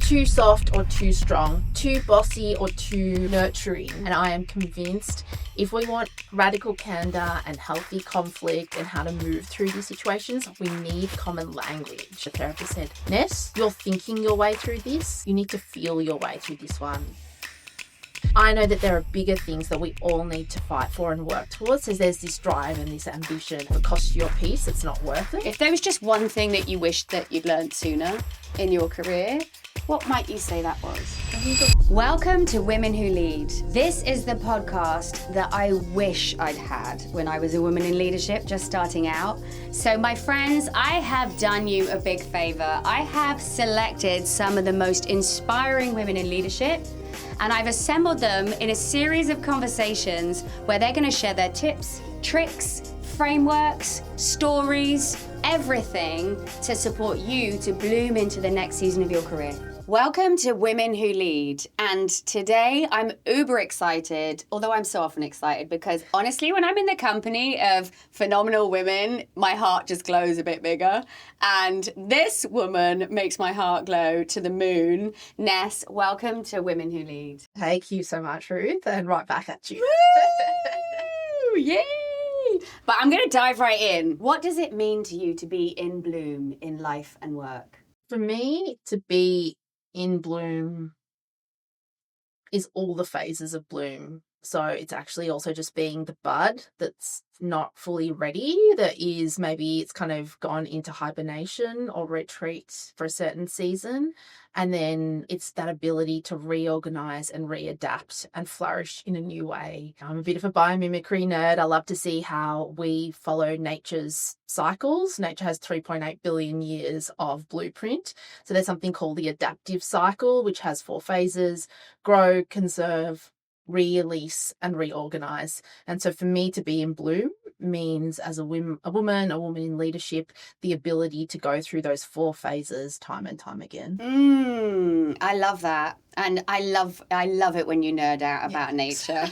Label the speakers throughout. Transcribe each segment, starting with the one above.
Speaker 1: too soft or too strong, too bossy or too nurturing. And I am convinced if we want radical candor and healthy conflict and how to move through these situations, we need common language. The therapist said, Ness, you're thinking your way through this. You need to feel your way through this one. I know that there are bigger things that we all need to fight for and work towards. So there's this drive and this ambition. If it costs you your peace, it's not worth it.
Speaker 2: If there was just one thing that you wished that you'd learned sooner in your career, what might you say that was? Welcome to Women Who Lead. This is the podcast that I wish I'd had when I was a woman in leadership just starting out. So my friends, I have done you a big favor. I have selected some of the most inspiring women in leadership, and I've assembled them in a series of conversations where they're going to share their tips, tricks, frameworks, stories, everything to support you to bloom into the next season of your career. Welcome to Women Who Lead. And today I'm uber excited, although I'm so often excited because honestly, when I'm in the company of phenomenal women, my heart just glows a bit bigger. And this woman makes my heart glow to the moon. Ness, welcome to Women Who Lead.
Speaker 1: Thank you so much, Ruth, and right back at you.
Speaker 2: Woo! Yay! But I'm going to dive right in. What does it mean to you to be in bloom in life and work?
Speaker 1: For me, to be in bloom is all the phases of bloom. So it's actually also just being the bud that's not fully ready, that is maybe it's kind of gone into hibernation or retreat for a certain season. And then it's that ability to reorganize and readapt and flourish in a new way. I'm a bit of a biomimicry nerd. I love to see how we follow nature's cycles. Nature has 3.8 billion years of blueprint. So there's something called the adaptive cycle, which has 4 phases: grow, conserve, release, and reorganize. And so for me to be in bloom means as a woman in leadership, the ability to go through those 4 phases time and time again.
Speaker 2: I love that. And I love it when you nerd out about nature.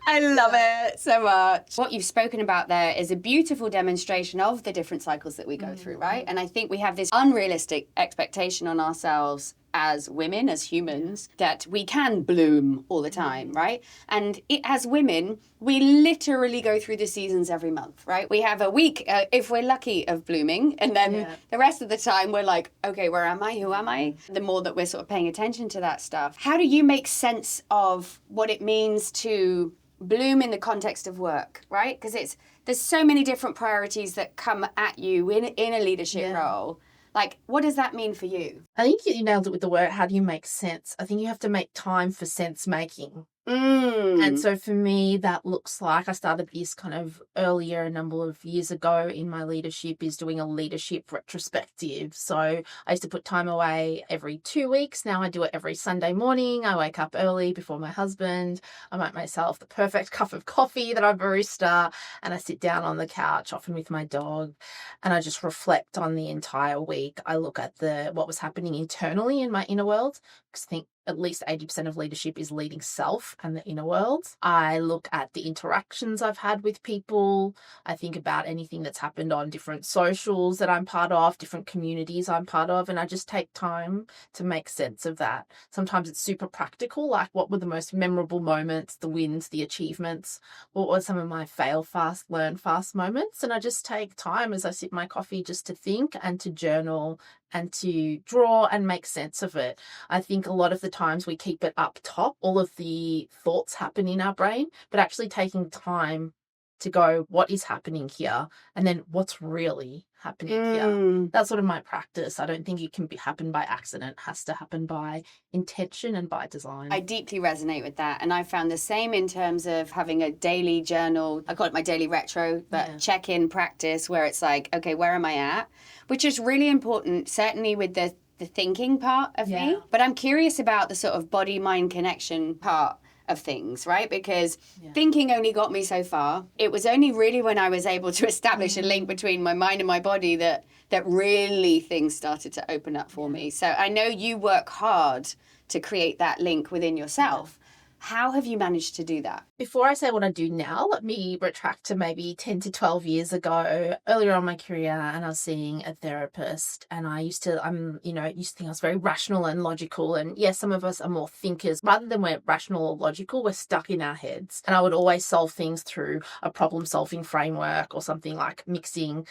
Speaker 2: I love it so much. What you've spoken about there is a beautiful demonstration of the different cycles that we go through, right? And I think we have this unrealistic expectation on ourselves as women, as humans, that we can bloom all the time, right? And as women, we literally go through the seasons every month, right? We have a week, if we're lucky, of blooming. And then the rest of the time, we're like, okay, where am I? Who am I? The more that we're sort of paying attention to that stuff. How do you make sense of what it means to bloom in the context of work, right? Because there's so many different priorities that come at you in a leadership role. Like, what does that mean for you?
Speaker 1: I think you nailed it with the word, how do you make sense? I think you have to make time for sense making. And so for me, that looks like I started this kind of earlier a number of years ago in my leadership is doing a leadership retrospective. So I used to put time away every 2 weeks. Now I do it every Sunday morning. I wake up early before my husband. I make myself the perfect cup of coffee that I barista, and I sit down on the couch, often with my dog, and I just reflect on the entire week. I look at what was happening internally in my inner world, because I think at least 80% of leadership is leading self and the inner world. I look at the interactions I've had with people. I think about anything that's happened on different socials that I'm part of, different communities I'm part of, and I just take time to make sense of that. Sometimes it's super practical, like what were the most memorable moments, the wins, the achievements? What were some of my fail fast, learn fast moments? And I just take time as I sip my coffee just to think and to journal and to draw and make sense of it. I think a lot of the times we keep it up top, all of the thoughts happen in our brain, but actually taking time to go, what is happening here? And then what's really happening here? That's sort of my practice. I don't think it can happen by accident. It has to happen by intention and by design.
Speaker 2: I deeply resonate with that. And I found the same in terms of having a daily journal. I call it my daily retro, but check-in practice where it's like, okay, where am I at? Which is really important, certainly with the thinking part of me. But I'm curious about the sort of body-mind connection part of things, right? Because thinking only got me so far. It was only really when I was able to establish a link between my mind and my body that really things started to open up for me. So I know you work hard to create that link within yourself. How have you managed to do that?
Speaker 1: Before I say what I do now, let me retract to maybe 10 to 12 years ago, earlier on in my career, and I was seeing a therapist, and I used to think I was very rational and logical. And yes, some of us are more thinkers. Rather than we're rational or logical, we're stuck in our heads. And I would always solve things through a problem-solving framework or something like mixing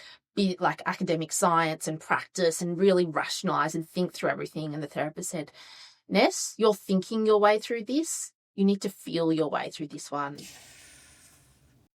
Speaker 1: like academic science and practice and really rationalize and think through everything. And the therapist said, Ness, you're thinking your way through this. You need to feel your way through this one.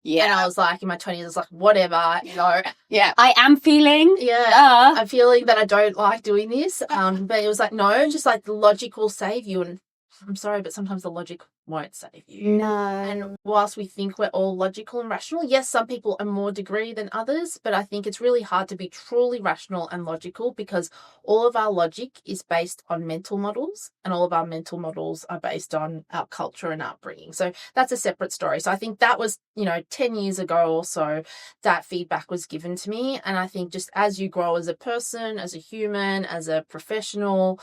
Speaker 2: Yeah.
Speaker 1: And I was like, in my 20s, I was like, whatever,
Speaker 2: Yeah. I am feeling.
Speaker 1: Yeah. I'm feeling that I don't like doing this. But it was like, no, just like the logic will save you. And I'm sorry, but sometimes the logic won't save you.
Speaker 2: No.
Speaker 1: And whilst we think we're all logical and rational, yes, some people are more degree than others, but I think it's really hard to be truly rational and logical because all of our logic is based on mental models and all of our mental models are based on our culture and upbringing. So that's a separate story. So I think that was, 10 years ago or so, that feedback was given to me. And I think just as you grow as a person, as a human, as a professional,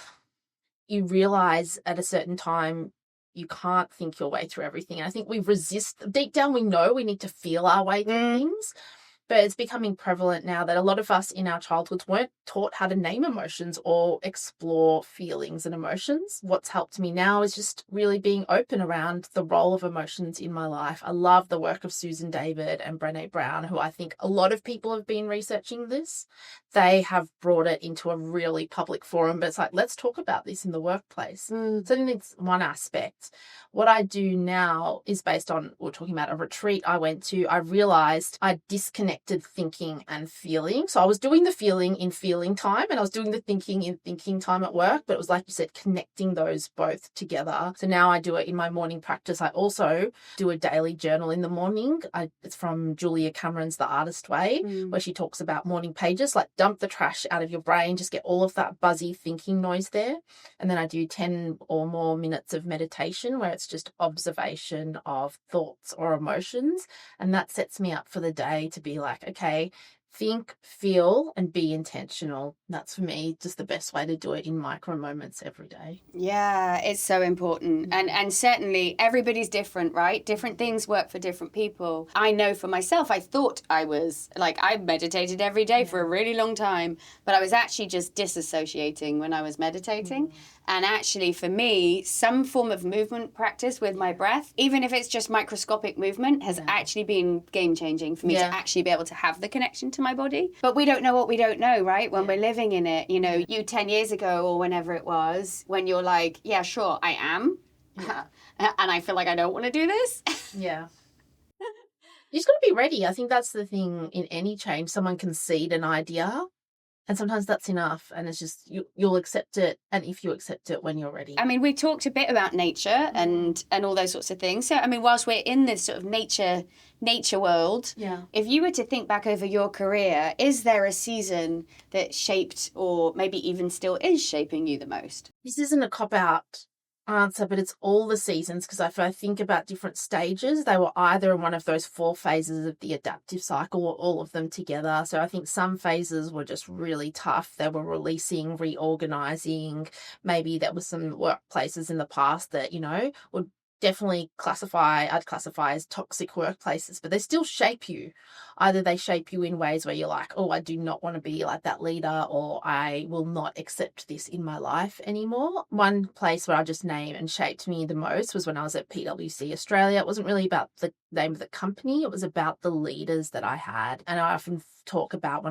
Speaker 1: you realize at a certain time you can't think your way through everything. And I think we resist. Deep down, we know we need to feel our way through things. But it's becoming prevalent now that a lot of us in our childhoods weren't taught how to name emotions or explore feelings and emotions. What's helped me now is just really being open around the role of emotions in my life. I love the work of Susan David and Brené Brown, who I think a lot of people have been researching this. They have brought it into a really public forum, but it's like, let's talk about this in the workplace. So I think it's one aspect. What I do now is based on, we're talking about a retreat I went to. I realized I disconnected thinking and feeling. So I was doing the feeling in feeling time and I was doing the thinking in thinking time at work, but it was like you said, connecting those both together. So now I do it in my morning practice. I also do a daily journal in the morning. It's from Julia Cameron's The Artist Way, where she talks about morning pages, like dump the trash out of your brain, just get all of that buzzy thinking noise there. And then I do 10 or more minutes of meditation where it's just observation of thoughts or emotions. And that sets me up for the day to be like, okay, think, feel, and be intentional. That's for me just the best way to do it in micro moments every day.
Speaker 2: Yeah, it's so important. And certainly everybody's different, right? Different things work for different people. I know for myself, I thought I was like, I meditated every day for a really long time, but I was actually just disassociating when I was meditating. And actually, for me, some form of movement practice with my breath, even if it's just microscopic movement, has actually been game-changing for me to actually be able to have the connection to my body. But we don't know what we don't know, right? When we're living in it, you 10 years ago or whenever it was, when you're like, yeah, sure, I am. And I feel like I don't want to do this.
Speaker 1: Yeah. You just got to be ready. I think that's the thing in any change. Someone can seed an idea. And sometimes that's enough, and it's just you'll accept it, and if you accept it when you're ready.
Speaker 2: I mean, we talked a bit about nature and all those sorts of things. So, I mean, whilst we're in this sort of nature world, if you were to think back over your career, is there a season that shaped or maybe even still is shaping you the most?
Speaker 1: This isn't a cop-out answer, but it's all the seasons, because if I think about different stages, they were either in one of those 4 phases of the adaptive cycle or all of them together. So I think some phases were just really tough. They were releasing, reorganizing. Maybe there was some workplaces in the past that, would definitely I'd classify as toxic workplaces, but they still shape you. Either they shape you in ways where you're like, oh, I do not want to be like that leader, or I will not accept this in my life anymore. One place where I just named and shaped me the most was when I was at PwC Australia. It wasn't really about the name of the company. It was about the leaders that I had. And I often talk about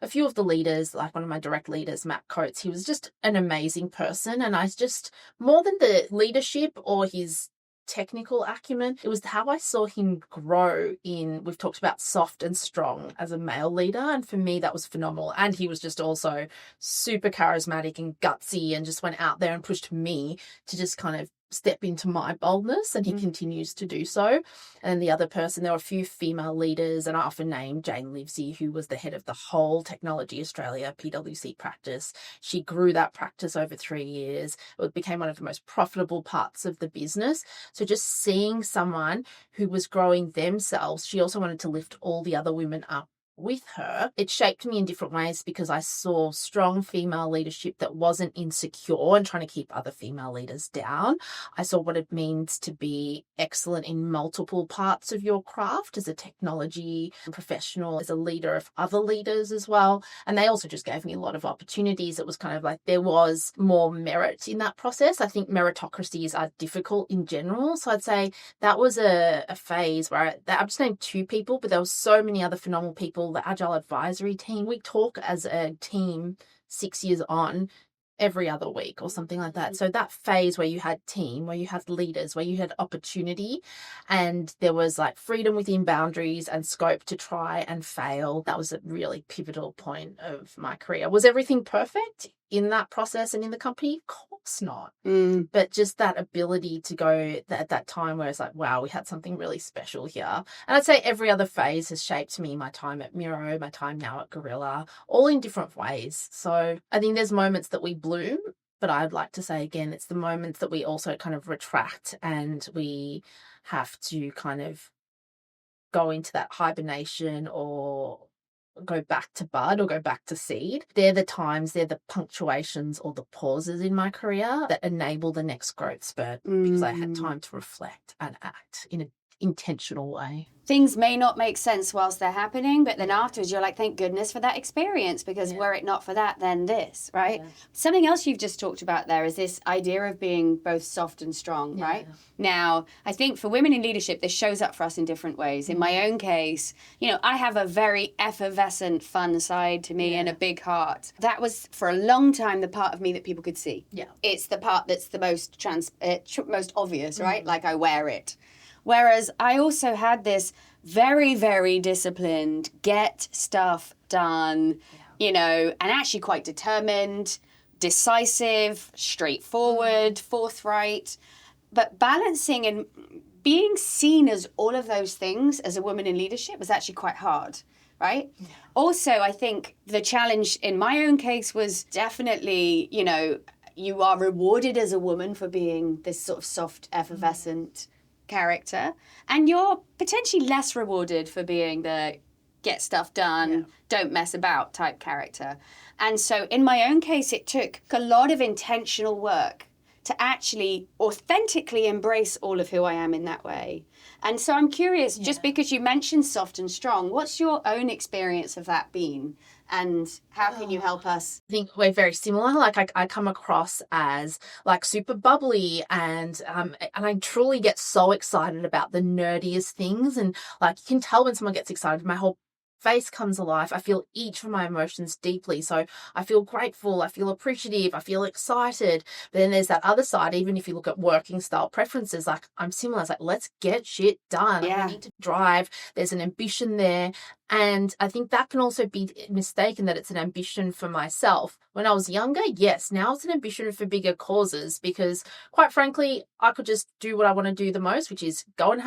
Speaker 1: a few of the leaders, like one of my direct leaders, Matt Coates. He was just an amazing person. And I just, more than the leadership or his technical acumen, it was how I saw him grow we've talked about soft and strong as a male leader, and for me that was phenomenal. And he was just also super charismatic and gutsy and just went out there and pushed me to just kind of step into my boldness, and he continues to do so. And the other person, there were a few female leaders, and I often name Jane Livesey, who was the head of the whole Technology Australia PwC practice. She grew that practice over 3 years. It became one of the most profitable parts of the business. So just seeing someone who was growing themselves, she also wanted to lift all the other women up with her, it shaped me in different ways because I saw strong female leadership that wasn't insecure and trying to keep other female leaders down. I saw what it means to be excellent in multiple parts of your craft as a technology professional, as a leader of other leaders as well. And they also just gave me a lot of opportunities. It was kind of like there was more merit in that process. I think meritocracies are difficult in general. So I'd say that was a phase where I've just named 2 people, but there were so many other phenomenal people. The Agile Advisory team, we talk as a team 6 years on every other week or something like that. So that phase where you had team, where you had leaders, where you had opportunity and there was like freedom within boundaries and scope to try and fail, that was a really pivotal point of my career. Was everything perfect in that process and in the company? Of course not. But just that ability to go at that time where it's like, wow, we had something really special here. And I'd say every other phase has shaped me, my time at Miro, my time now at Gorilla, all in different ways. So I think there's moments that we bloom, but I'd like to say again, it's the moments that we also kind of retract and we have to kind of go into that hibernation or go back to bud or go back to seed. They're the times, they're the punctuations or the pauses in my career that enable the next growth spurt because I had time to reflect and act in an intentional way.
Speaker 2: Things may not make sense whilst they're happening, but then afterwards you're like, thank goodness for that experience, because were it not for that, then this, right? Something else you've just talked about there is this idea of being both soft and strong, right? Now, I think for women in leadership, this shows up for us in different ways. In my own case, I have a very effervescent, fun side to me and a big heart. That was for a long time the part of me that people could see. It's the part that's the most most obvious, right? Like I wear it. Whereas I also had this very, very disciplined, get stuff done, and actually quite determined, decisive, straightforward, forthright, but balancing and being seen as all of those things as a woman in leadership was actually quite hard, right? Also, I think the challenge in my own case was definitely, you are rewarded as a woman for being this sort of soft, effervescent character, and you're potentially less rewarded for being the get stuff done, don't mess about type character. And so in my own case, it took a lot of intentional work to actually authentically embrace all of who I am in that way. And so I'm curious, just because you mentioned soft and strong, what's your own experience of that been? And how can you help us?
Speaker 1: I think we're very similar. Like I come across as like super bubbly and I truly get so excited about the nerdiest things. And like you can tell when someone gets excited, my whole face comes alive. I feel each of my emotions deeply. So I feel grateful, I feel appreciative, I feel excited. But then there's that other side, even if you look at working style preferences, like I'm similar. It's like, let's get shit done. I need to drive. There's an ambition there. And I think that can also be mistaken that it's an ambition for myself. When I was younger, yes, now it's an ambition for bigger causes because quite frankly, I could just do what I want to do the most, which is go and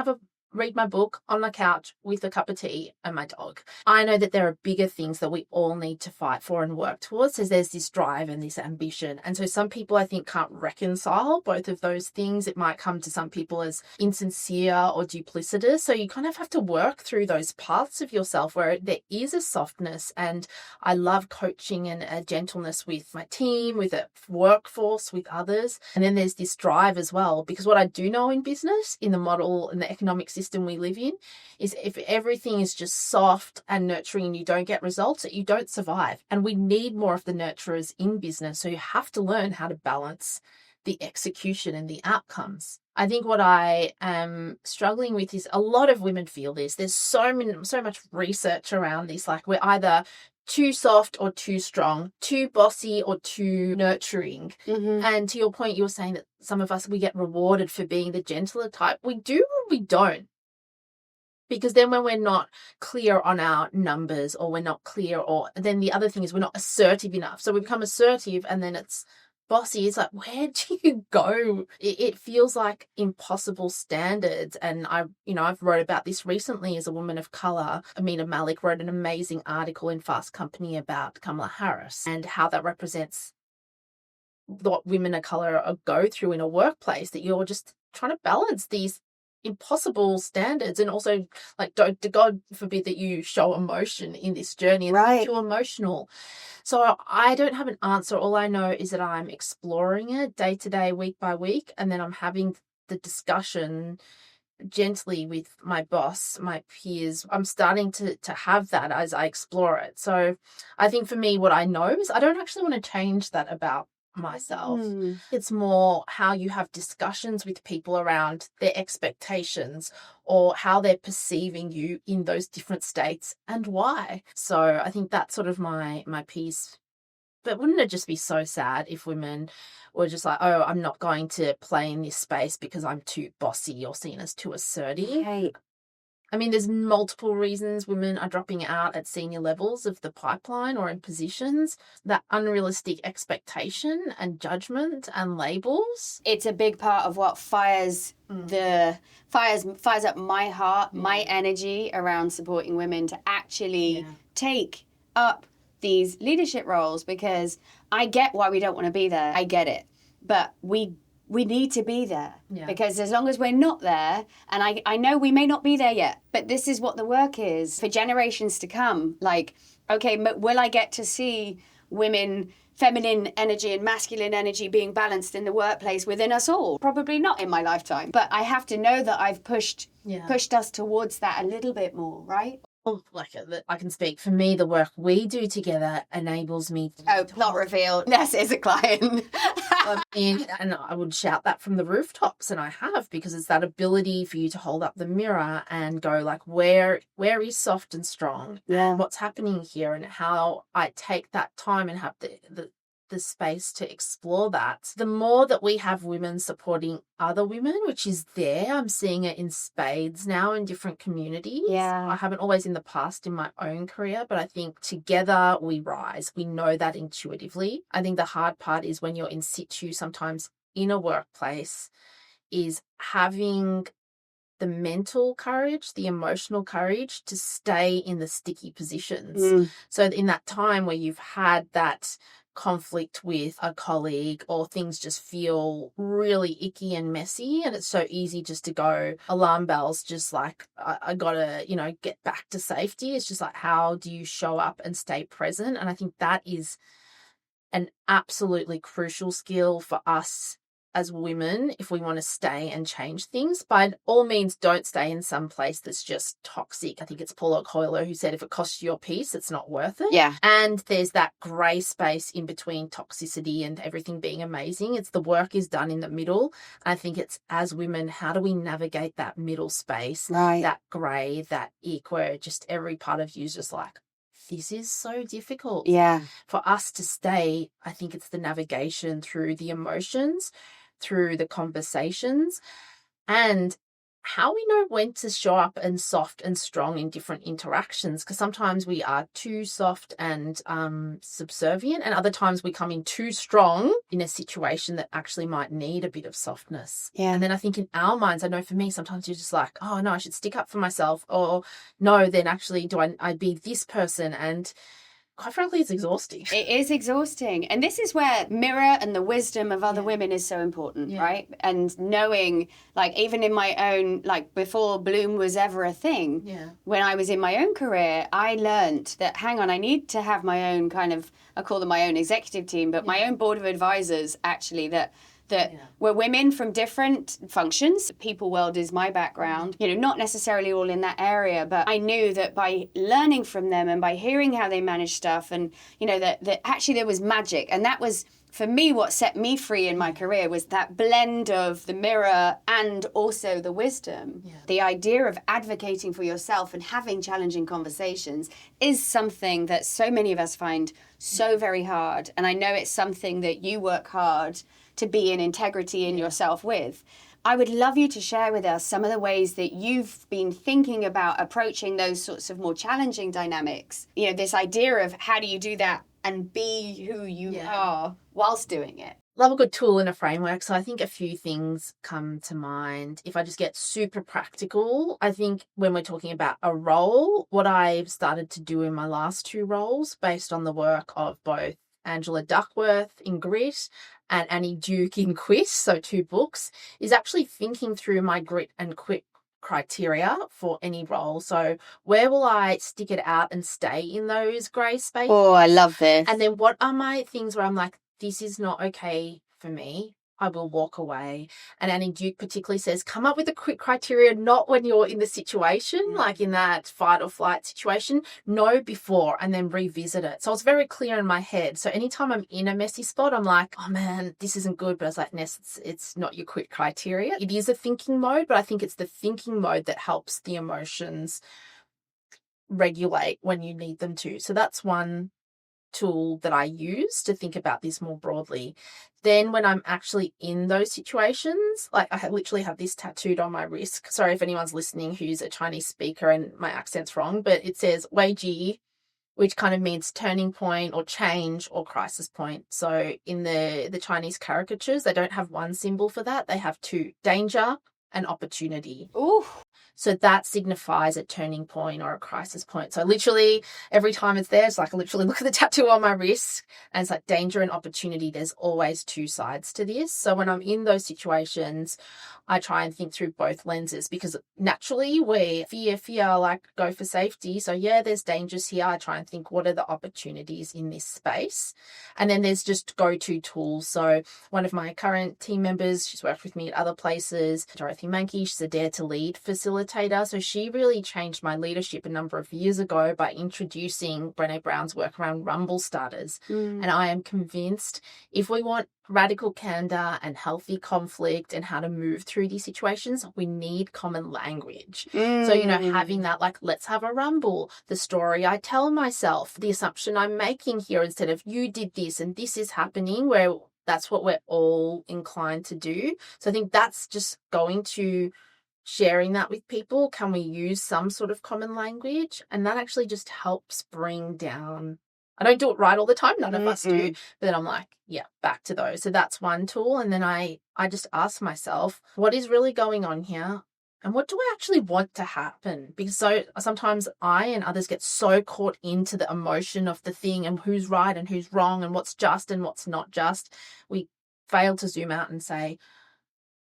Speaker 1: read my book on my couch with a cup of tea and my dog. I know that there are bigger things that we all need to fight for and work towards. So there's this drive and this ambition. And so some people I think can't reconcile both of those things. It might come to some people as insincere or duplicitous. So you kind of have to work through those parts of yourself where there is a softness. And I love coaching and a gentleness with my team, with a workforce, with others. And then there's this drive as well, because what I do know in business, in the model and the economic system we live in, is if everything is just soft and nurturing and you don't get results, you don't survive. And we need more of the nurturers in business. So you have to learn how to balance the execution and the outcomes. I think what I am struggling with is a lot of women feel this. There's so much research around this. Like we're either too soft or too strong, too bossy or too nurturing. And to your point, you were saying that some of us, we get rewarded for being the gentler type. We do or we don't. Because then when we're not clear on our numbers or we're not clear, or then the other thing is we're not assertive enough. So we become assertive and then it's bossy. It's like, where do you go? It feels like impossible standards. And I've wrote about this recently as a woman of color. Amina Malik wrote an amazing article in Fast Company about Kamala Harris and how that represents what women of color go through in a workplace, that you're just trying to balance these impossible standards, and also like don't God forbid that you show emotion in this journey, and
Speaker 2: Right.
Speaker 1: too emotional. So I don't have an answer. All I know is that I'm exploring it day to day, week by week, and then I'm having the discussion gently with my boss, my peers. I'm starting to have that as I explore it. So I think for me, what I know is I don't actually want to change that about myself. It's more how you have discussions with people around their expectations or how they're perceiving you in those different states and why. So I think that's sort of my piece. But wouldn't it just be so sad if women were just like, oh, I'm not going to play in this space because I'm too bossy or seen as too assertive?
Speaker 2: Right.
Speaker 1: I mean, there's multiple reasons women are dropping out at senior levels of the pipeline or in positions. That unrealistic expectation and judgment and labels.
Speaker 2: It's a big part of what fires up my heart, my energy around supporting women to actually take up these leadership roles, because I get why we don't want to be there. I get it. But we need to be there, because as long as we're not there, and I know we may not be there yet, but this is what the work is for generations to come. Like, okay, will I get to see women, feminine energy and masculine energy being balanced in the workplace within us all? Probably not in my lifetime, but I have to know that I've pushed us towards that a little bit more, right?
Speaker 1: Like I can speak for me, the work we do together enables me to
Speaker 2: plot reveal. Ness is a client.
Speaker 1: and I would shout that from the rooftops, and I have, because it's that ability for you to hold up the mirror and go like, where is soft and strong?
Speaker 2: Yeah.
Speaker 1: What's happening here, and how I take that time and have the space to explore that. The more that we have women supporting other women, which is there, I'm seeing it in spades now in different communities.
Speaker 2: Yeah.
Speaker 1: I haven't always in the past in my own career, but I think together we rise. We know that intuitively. I think the hard part is when you're in situ, sometimes in a workplace, is having the mental courage, the emotional courage to stay in the sticky positions. So in that time where you've had that conflict with a colleague, or things just feel really icky and messy, and it's so easy just to go alarm bells, just like I gotta get back to safety. It's just like, how do you show up and stay present? And I think that is an absolutely crucial skill for us as women if we want to stay and change things. By all means, don't stay in some place that's just toxic. I think it's Paulo Coelho who said, if it costs you your peace, it's not worth it.
Speaker 2: Yeah.
Speaker 1: And there's that grey space in between toxicity and everything being amazing. It's the work is done in the middle. I think it's, as women, how do we navigate that middle space, that grey, that ick, where just every part of you is just like, this is so difficult.
Speaker 2: Yeah.
Speaker 1: For us to stay, I think it's the navigation through the emotions, through the conversations, and how we know when to show up and soft and strong in different interactions. Because sometimes we are too soft and subservient, and other times we come in too strong in a situation that actually might need a bit of softness.
Speaker 2: Yeah.
Speaker 1: And then I think in our minds, I know for me, sometimes you're just like, oh no, I should stick up for myself, or no, then actually do I be this person? And quite frankly, it's exhausting.
Speaker 2: It is exhausting. And this is where mirror and the wisdom of other women is so important, right? And knowing, like, even in my own, like, before Bloom was ever a thing, when I was in my own career, I learned that, hang on, I need to have my own kind of, I call them my own executive team, but my own board of advisors, actually, that were women from different functions. People world is my background, not necessarily all in that area, but I knew that by learning from them and by hearing how they manage stuff, and that actually there was magic. And that was, for me, what set me free in my career, was that blend of the mirror and also the wisdom. The idea of advocating for yourself and having challenging conversations is something that so many of us find so very hard. And I know it's something that you work hard to be in integrity in yourself with. I would love you to share with us some of the ways that you've been thinking about approaching those sorts of more challenging dynamics. This idea of how do you do that and be who you are whilst doing it.
Speaker 1: Love a good tool and a framework. So I think a few things come to mind. If I just get super practical, I think when we're talking about a role, what I've started to do in my last two roles, based on the work of both Angela Duckworth in Grit and Annie Duke in Quit, so two books, is actually thinking through my grit and quit criteria for any role. So where will I stick it out and stay in those grey spaces?
Speaker 2: Oh, I love this.
Speaker 1: And then what are my things where I'm like, this is not okay for me? I will walk away. And Annie Duke particularly says, come up with a quick criteria, not when you're in the situation, like in that fight or flight situation, know before and then revisit it. So it's very clear in my head. So anytime I'm in a messy spot, I'm like, oh man, this isn't good. But I was like, Ness, it's not your quick criteria. It is a thinking mode, but I think it's the thinking mode that helps the emotions regulate when you need them to. So that's one tool that I use to think about this more broadly. Then when I'm actually in those situations, like I literally have this tattooed on my wrist. Sorry if anyone's listening who's a Chinese speaker and my accent's wrong, but it says Wei Ji, which kind of means turning point or change or crisis point. So in the Chinese caricatures, they don't have one symbol for that. They have two: danger and opportunity.
Speaker 2: Ooh.
Speaker 1: So that signifies a turning point or a crisis point. So literally every time it's there, it's like I literally look at the tattoo on my wrist and it's like danger and opportunity. There's always two sides to this. So when I'm in those situations, I try and think through both lenses, because naturally we fear, like go for safety. So yeah, there's dangers here. I try and think, what are the opportunities in this space? And then there's just go-to tools. So one of my current team members, she's worked with me at other places, Dorothy Mankey, she's a Dare to Lead facilitator. So she really changed my leadership a number of years ago by introducing Brené Brown's work around rumble starters. And I am convinced if we want radical candor and healthy conflict and how to move through these situations, we need common language. So, having that, like, let's have a rumble, the story I tell myself, the assumption I'm making here, instead of you did this and this is happening, where that's what we're all inclined to do. So I think that's just going to sharing that with people. Can we use some sort of common language? And that actually just helps bring down, I don't do it right all the time, none of us do, but then I'm like, yeah, back to those. So that's one tool. And then I just ask myself, what is really going on here? And what do I actually want to happen? Because so sometimes I and others get so caught into the emotion of the thing and who's right and who's wrong and what's just and what's not just. We fail to zoom out and say,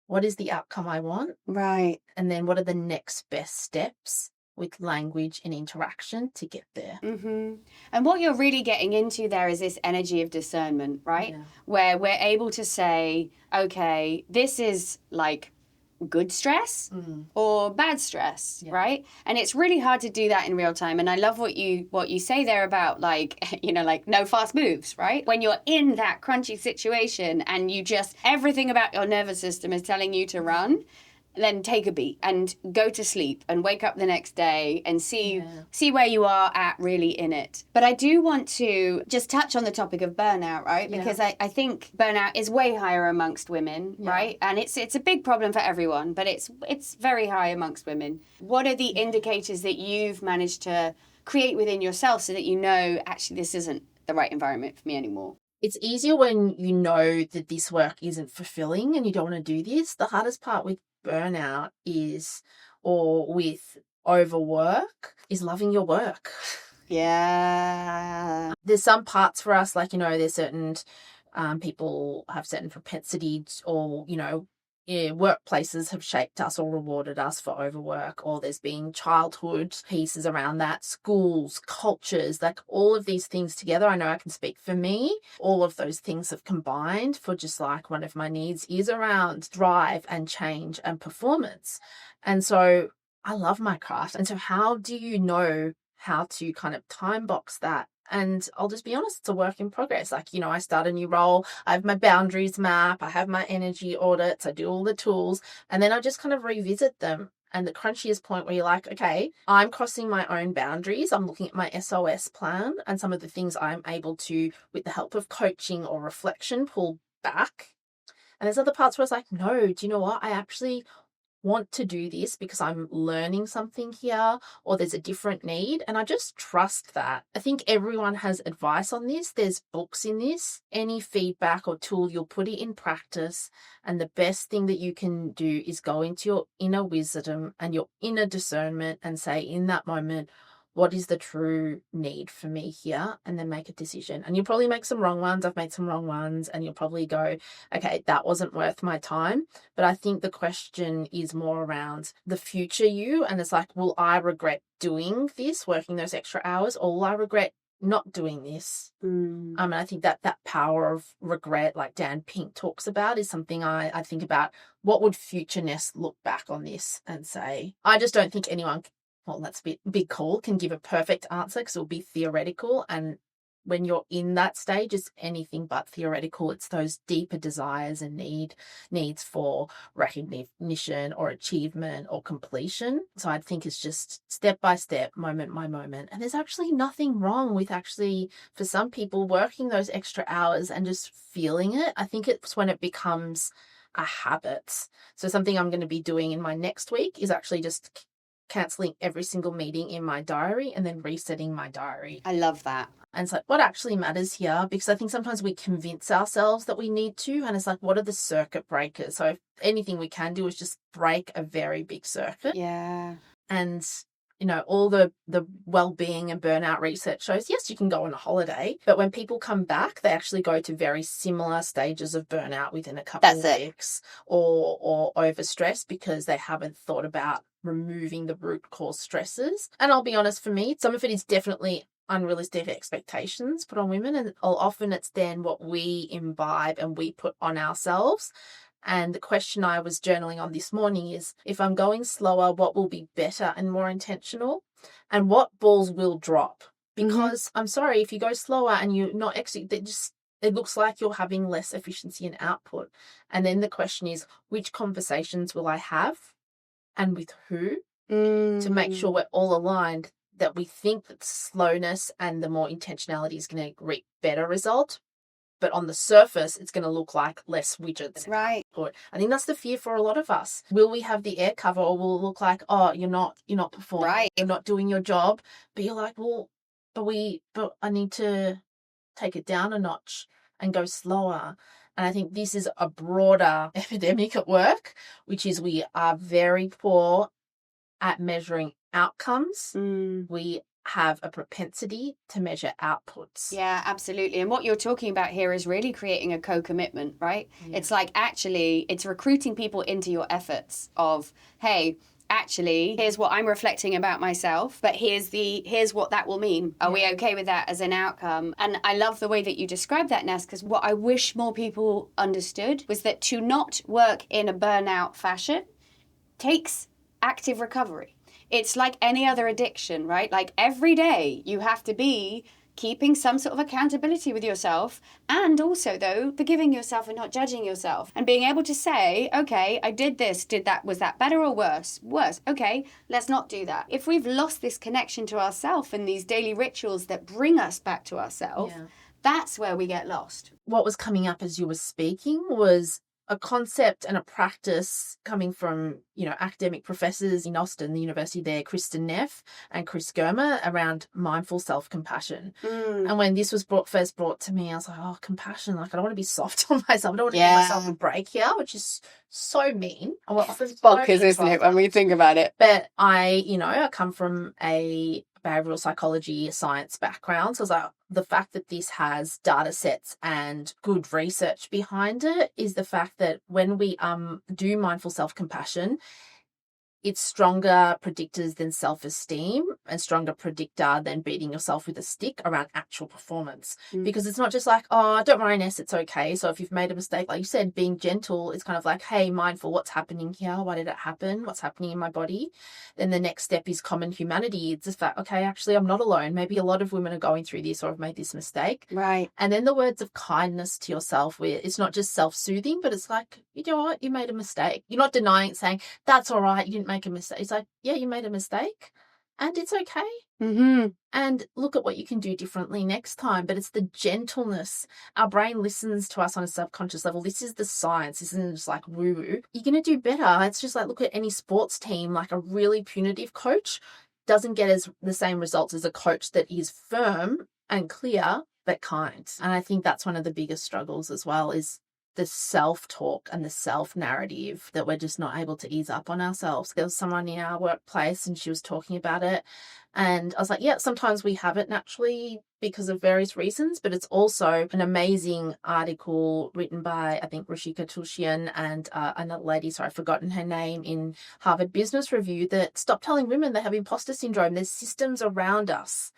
Speaker 1: what is the outcome I want?
Speaker 2: Right.
Speaker 1: And then what are the next best steps with language and interaction to get there?
Speaker 2: And what you're really getting into there is this energy of discernment, right?
Speaker 1: Yeah.
Speaker 2: Where we're able to say, okay, this is like good stress or bad stress, right? And it's really hard to do that in real time. And I love what you say there about like, like no fast moves, right? When you're in that crunchy situation and you just, everything about your nervous system is telling you to run, then take a beat and go to sleep and wake up the next day and see where you are at really in it. But I do want to just touch on the topic of burnout, right? Because I think burnout is way higher amongst women, right? And it's a big problem for everyone, but it's very high amongst women. What are the indicators that you've managed to create within yourself so that you know, actually, this isn't the right environment for me anymore?
Speaker 1: It's easier when you know that this work isn't fulfilling and you don't want to do this. The hardest part with burnout is, or with overwork, is loving your work.
Speaker 2: Yeah.
Speaker 1: There's some parts for us, like, there's certain people have certain propensities, or, workplaces have shaped us or rewarded us for overwork, or there's been childhood pieces around that, schools, cultures, like all of these things together. I know I can speak for me. All of those things have combined for just like one of my needs is around drive and change and performance. And so I love my craft. And so how do you know how to kind of time box that? And I'll just be honest, it's a work in progress. Like, I start a new role, I have my boundaries map, I have my energy audits, I do all the tools, and then I just kind of revisit them. And the crunchiest point where you're like, okay, I'm crossing my own boundaries. I'm looking at my SOS plan and some of the things I'm able to, with the help of coaching or reflection, pull back. And there's other parts where it's like, no, do you know what? I actually want to do this because I'm learning something here, or there's a different need, and I just trust that. I think everyone has advice on this. There's books in this. Any feedback or tool, you'll put it in practice, and the best thing that you can do is go into your inner wisdom and your inner discernment and say in that moment, what is the true need for me here, and then make a decision. And you'll probably make some wrong ones. I've made some wrong ones, and you'll probably go, okay, that wasn't worth my time. But I think the question is more around the future you, and it's like, will I regret doing this, working those extra hours, or will I regret not doing this? And I think that power of regret, like Dan Pink talks about, is something I think about. What would future Ness look back on this and say? I just don't think anyone, well, that's a big call, can give a perfect answer, because it'll be theoretical. And when you're in that stage, it's anything but theoretical. It's those deeper desires and needs for recognition or achievement or completion. So I think it's just step by step, moment by moment. And there's actually nothing wrong with actually, for some people, working those extra hours and just feeling it. I think it's when it becomes a habit. So something I'm going to be doing in my next week is actually just cancelling every single meeting in my diary and then resetting my diary.
Speaker 2: I love that.
Speaker 1: And it's like, what actually matters here? Because I think sometimes we convince ourselves that we need to. And it's like, what are the circuit breakers? So if anything we can do is just break a very big circuit.
Speaker 2: Yeah.
Speaker 1: And, you know, all the well-being and burnout research shows, yes, you can go on a holiday, but when people come back, they actually go to very similar stages of burnout within a couple of weeks, or overstress, because they haven't thought about removing the root cause stresses. And I'll be honest, for me, some of it is definitely unrealistic expectations put on women, and often it's then what we imbibe and we put on ourselves. And the question I was journaling on this morning is, if I'm going slower, what will be better and more intentional, and what balls will drop? Because I'm sorry, if you go slower and you're not executing, it looks like you're having less efficiency and output. And then the question is, which conversations will I have, and with who, to make sure we're all aligned, that we think that slowness and the more intentionality is going to reap better result, but on the surface it's going to look like less widgets.
Speaker 2: Right.
Speaker 1: I think that's the fear for a lot of us. Will we have the air cover, or will it look like, oh, you're not performing,
Speaker 2: right,
Speaker 1: you're not doing your job, but you're like, well, but I need to take it down a notch and go slower. And I think this is a broader epidemic at work, which is we are very poor at measuring outcomes. We have a propensity to measure outputs.
Speaker 2: Yeah, absolutely. And what you're talking about here is really creating a co-commitment, right? Yeah. It's like, actually, it's recruiting people into your efforts of, hey, actually, here's what I'm reflecting about myself, but here's what that will mean. Are we okay with that as an outcome? And I love the way that you describe that, Ness, because what I wish more people understood was that to not work in a burnout fashion takes active recovery. It's like any other addiction, right? Like every day you have to be keeping some sort of accountability with yourself, and also, though, forgiving yourself and not judging yourself, and being able to say, okay, I did this, did that, was that better or worse? Worse. Okay, let's not do that. If we've lost this connection to ourselves and these daily rituals that bring us back to ourselves, that's where we get lost.
Speaker 1: What was coming up as you were speaking was a concept and a practice coming from, academic professors in Austin, the university there, Kristen Neff and Chris Germer, around mindful self-compassion. And when this was first brought to me, I was like, oh, compassion, like I don't want to be soft on myself. I don't want to give myself a break here, which is so mean.
Speaker 2: It's bonkers, isn't it, when we think about it?
Speaker 1: But I come from a behavioral psychology science background. So I was like, the fact that this has data sets and good research behind it is the fact that when we do mindful self-compassion, it's stronger predictors than self-esteem, and stronger predictor than beating yourself with a stick around actual performance. Because it's not just like, oh, don't worry, Ness, it's okay. So if you've made a mistake, like you said, being gentle is kind of like, hey, mindful, what's happening here? Why did it happen? What's happening in my body? Then the next step is common humanity. It's just that, okay, actually, I'm not alone. Maybe a lot of women are going through this or have made this mistake.
Speaker 2: Right.
Speaker 1: And then the words of kindness to yourself, where it's not just self-soothing, but it's like, you know what? You made a mistake. You're not denying it, saying, that's all right. You didn't make a mistake. It's like, yeah, you made a mistake and it's okay. And look at what you can do differently next time. But it's the gentleness. Our brain listens to us on a subconscious level. This is the science. This isn't just like woo-woo. You're going to do better. It's just like, look at any sports team, like a really punitive coach doesn't get the same results as a coach that is firm and clear, but kind. And I think that's one of the biggest struggles as well, is the self-talk and the self-narrative that we're just not able to ease up on ourselves. There was someone in our workplace and she was talking about it. And I was like, yeah, sometimes we have it naturally because of various reasons, but it's also an amazing article written by, I think, Rishika Tulsian and another lady, sorry, I've forgotten her name, in Harvard Business Review, that stop telling women they have imposter syndrome. There's systems around us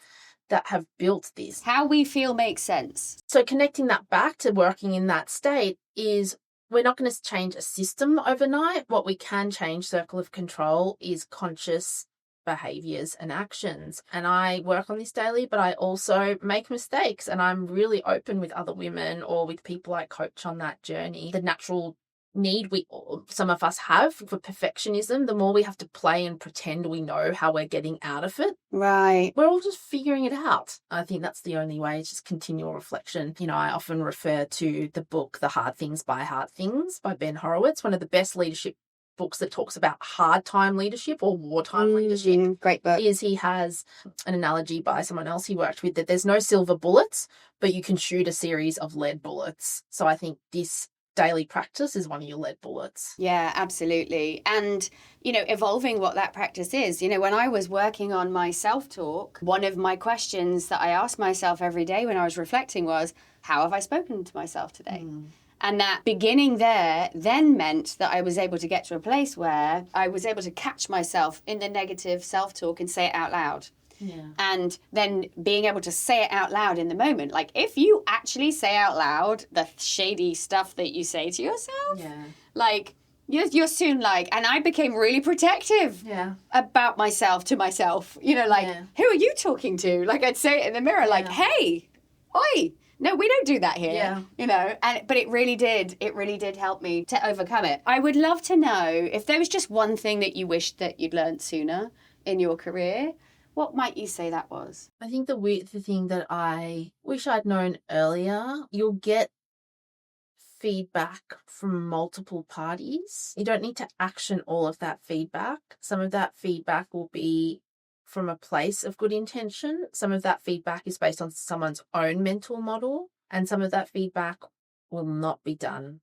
Speaker 1: that have built this.
Speaker 2: How we feel makes sense.
Speaker 1: So connecting that back to working in that state is, we're not going to change a system overnight. What we can change, circle of control, is conscious behaviors and actions. And I work on this daily, but I also make mistakes, and I'm really open with other women or with people I coach on that journey. The natural need some of us have for perfectionism, the more we have to play and pretend we know how we're getting out of it.
Speaker 2: Right.
Speaker 1: We're all just figuring it out. I think that's the only way. It's just continual reflection. You know, I often refer to the book, The Hard Things by Hard Things by Ben Horowitz, one of the best leadership books that talks about hard time leadership or wartime leadership.
Speaker 2: Great book.
Speaker 1: He has an analogy by someone else he worked with that there's no silver bullets, but you can shoot a series of lead bullets. So I think this daily practice is one of your lead bullets.
Speaker 2: Yeah, absolutely. And, you know, evolving what that practice is. You know, when I was working on my self-talk, one of my questions that I asked myself every day when I was reflecting was, how have I spoken to myself today? And that beginning there then meant that I was able to get to a place where I was able to catch myself in the negative self-talk and say it out loud.
Speaker 1: Yeah.
Speaker 2: And then being able to say it out loud in the moment. Like, if you actually say out loud the shady stuff that you say to yourself, like, you're soon like, and I became really protective about myself to myself. You know, like, who are you talking to? Like, I'd say it in the mirror, like, hey, oi. No, we don't do that here, you know, but it really did help me to overcome it. I would love to know if there was just one thing that you wished that you'd learned sooner in your career, what might you say that was?
Speaker 1: I think the thing that I wish I'd known earlier, you'll get feedback from multiple parties. You don't need to action all of that feedback. Some of that feedback will be from a place of good intention. Some of that feedback is based on someone's own mental model, and some of that feedback will not be done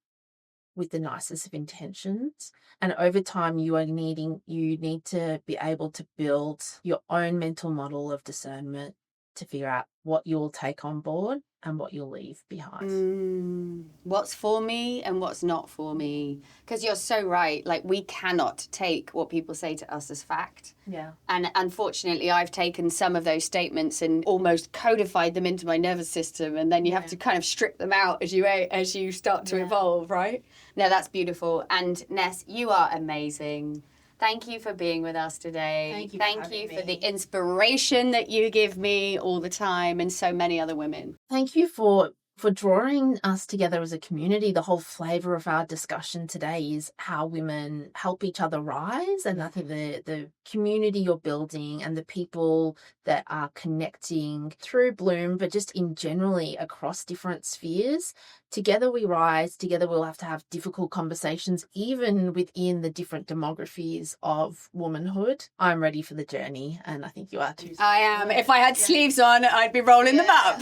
Speaker 1: with the nicest of intentions. And over time, you need to be able to build your own mental model of discernment to figure out what you'll take on board and what you'll leave behind.
Speaker 2: What's for me and what's not for me. Because you're so right. Like, we cannot take what people say to us as fact.
Speaker 1: Yeah.
Speaker 2: And unfortunately, I've taken some of those statements and almost codified them into my nervous system. And then you have to kind of strip them out as you start to evolve, right? No, that's beautiful. And Ness, you are amazing. Thank you for being with us today. Thank you for the inspiration that you give me all the time and so many other women.
Speaker 1: Thank you for drawing us together as a community. The whole flavour of our discussion today is how women help each other rise. And I think the community you're building and the people that are connecting through Bloom, but just in generally across different spheres, together we rise, together we'll have to have difficult conversations, even within the different demographies of womanhood. I'm ready for the journey, and I think you are too.
Speaker 2: I am. If I had sleeves on, I'd be rolling them up.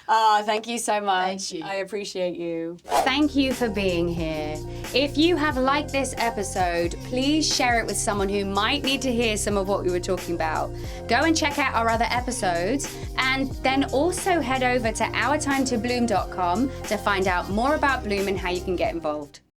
Speaker 2: Oh, thank you so much.
Speaker 1: Thank you.
Speaker 2: I appreciate you. Thank you for being here. If you have liked this episode, please share it with someone who might need to hear some of what we were talking about. Go and check out our other episodes, and then also head over to ourtimetobloom.com to find out more about Bloom and how you can get involved.